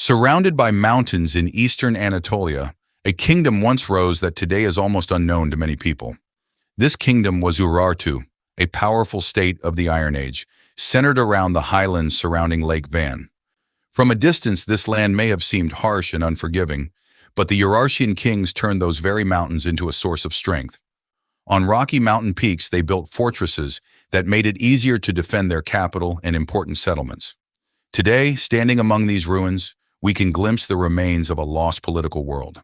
Surrounded by mountains in eastern Anatolia, a kingdom once rose that today is almost unknown to many people. This kingdom was Urartu, a powerful state of the Iron Age, centered around the highlands surrounding Lake Van. From a distance, this land may have seemed harsh and unforgiving, but the Urartian kings turned those very mountains into a source of strength. On rocky mountain peaks, they built fortresses that made it easier to defend their capital and important settlements. Today, standing among these ruins, we can glimpse the remains of a lost political world.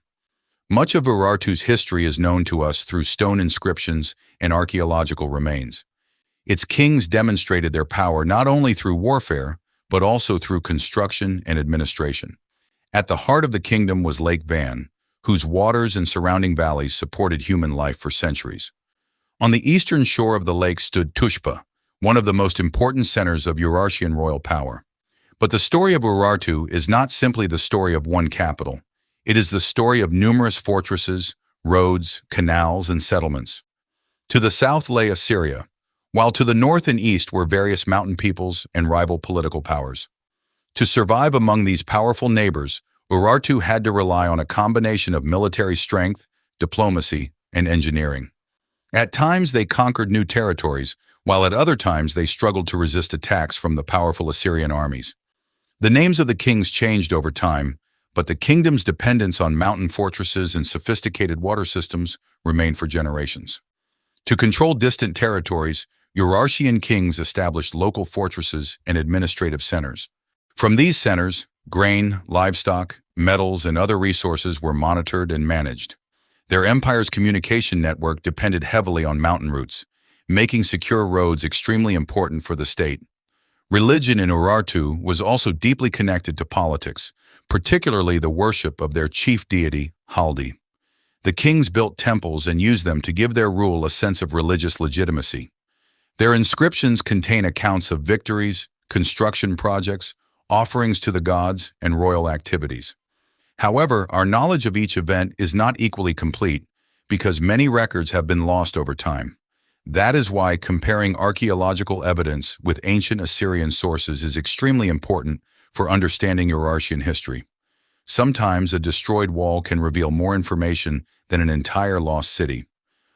Much of Urartu's history is known to us through stone inscriptions and archaeological remains. Its kings demonstrated their power not only through warfare, but also through construction and administration. At the heart of the kingdom was Lake Van, whose waters and surrounding valleys supported human life for centuries. On the eastern shore of the lake stood Tushpa, one of the most important centers of Urartian royal power. But the story of Urartu is not simply the story of one capital. It is the story of numerous fortresses, roads, canals, and settlements. To the south lay Assyria, while to the north and east were various mountain peoples and rival political powers. To survive among these powerful neighbors, Urartu had to rely on a combination of military strength, diplomacy, and engineering. At times they conquered new territories, while at other times they struggled to resist attacks from the powerful Assyrian armies. The names of the kings changed over time, but the kingdom's dependence on mountain fortresses and sophisticated water systems remained for generations. To control distant territories, Urartian kings established local fortresses and administrative centers. From these centers, grain, livestock, metals, and other resources were monitored and managed. Their empire's communication network depended heavily on mountain routes, making secure roads extremely important for the state. Religion in Urartu was also deeply connected to politics, particularly the worship of their chief deity, Haldi. The kings built temples and used them to give their rule a sense of religious legitimacy. Their inscriptions contain accounts of victories, construction projects, offerings to the gods, and royal activities. However, our knowledge of each event is not equally complete because many records have been lost over time. That is why comparing archaeological evidence with ancient Assyrian sources is extremely important for understanding Urartian history. Sometimes a destroyed wall can reveal more information than an entire lost city.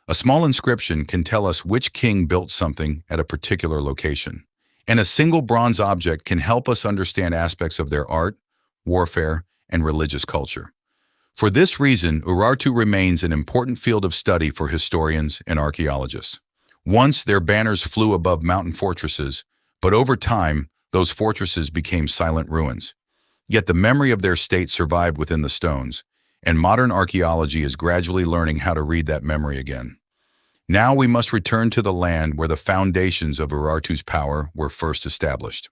A small inscription can tell us which king built something at a particular location. And a single bronze object can help us understand aspects of their art, warfare, and religious culture. For this reason, Urartu remains an important field of study for historians and archaeologists. Once their banners flew above mountain fortresses, but over time, those fortresses became silent ruins. Yet the memory of their state survived within the stones, and modern archaeology is gradually learning how to read that memory again. Now we must return to the land where the foundations of Urartu's power were first established.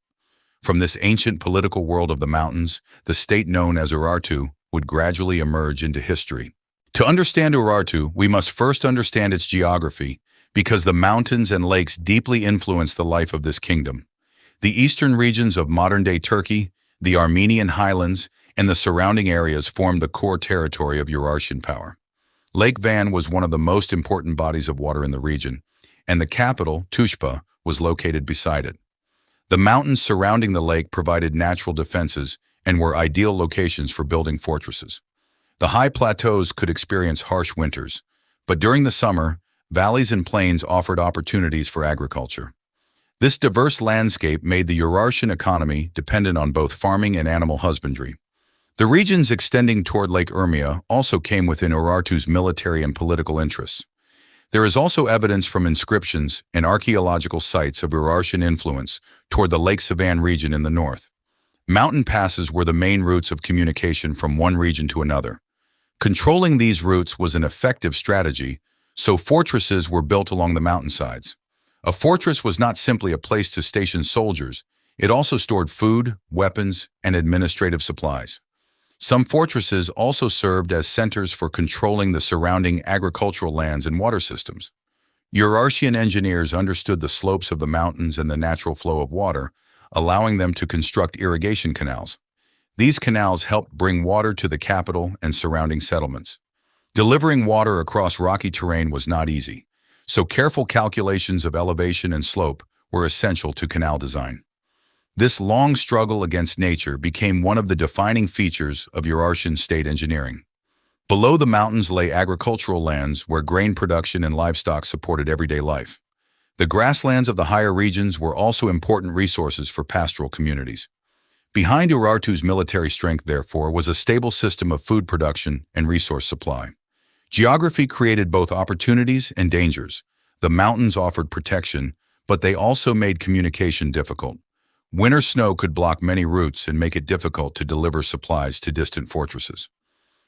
From this ancient political world of the mountains, the state known as Urartu would gradually emerge into history. To understand Urartu, we must first understand its geography, because the mountains and lakes deeply influence the life of this kingdom. The eastern regions of modern-day Turkey, the Armenian Highlands, and the surrounding areas form the core territory of Urartian power. Lake Van was one of the most important bodies of water in the region, and the capital, Tushpa, was located beside it. The mountains surrounding the lake provided natural defenses and were ideal locations for building fortresses. The high plateaus could experience harsh winters, but during the summer, valleys and plains offered opportunities for agriculture. This diverse landscape made the Urartian economy dependent on both farming and animal husbandry. The regions extending toward Lake Urmia also came within Urartu's military and political interests. There is also evidence from inscriptions and archaeological sites of Urartian influence toward the Lake Savan region in the north. Mountain passes were the main routes of communication from one region to another. Controlling these routes was an effective strategy, so fortresses were built along the mountainsides. A fortress was not simply a place to station soldiers, it also stored food, weapons, and administrative supplies. Some fortresses also served as centers for controlling the surrounding agricultural lands and water systems. Urartian engineers understood the slopes of the mountains and the natural flow of water, allowing them to construct irrigation canals. These canals helped bring water to the capital and surrounding settlements. Delivering water across rocky terrain was not easy, so careful calculations of elevation and slope were essential to canal design. This long struggle against nature became one of the defining features of Urartian state engineering. Below the mountains lay agricultural lands where grain production and livestock supported everyday life. The grasslands of the higher regions were also important resources for pastoral communities. Behind Urartu's military strength, therefore, was a stable system of food production and resource supply. Geography created both opportunities and dangers. The mountains offered protection, but they also made communication difficult. Winter snow could block many routes and make it difficult to deliver supplies to distant fortresses.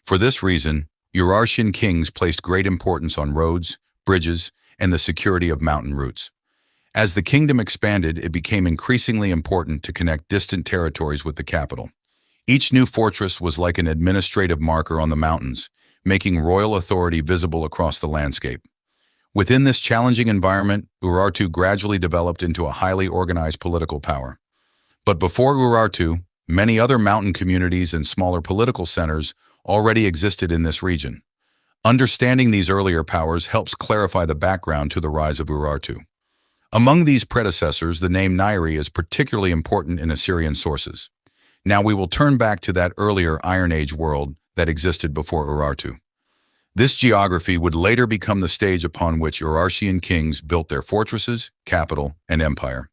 For this reason, Urartian kings placed great importance on roads, bridges, and the security of mountain routes. As the kingdom expanded, it became increasingly important to connect distant territories with the capital. Each new fortress was like an administrative marker on the mountains, making royal authority visible across the landscape. Within this challenging environment, Urartu gradually developed into a highly organized political power. But before Urartu, many other mountain communities and smaller political centers already existed in this region. Understanding these earlier powers helps clarify the background to the rise of Urartu. Among these predecessors, the name Nairi is particularly important in Assyrian sources. Now we will turn back to that earlier Iron Age world that existed before Urartu. This geography would later become the stage upon which Urartian kings built their fortresses, capital, and empire.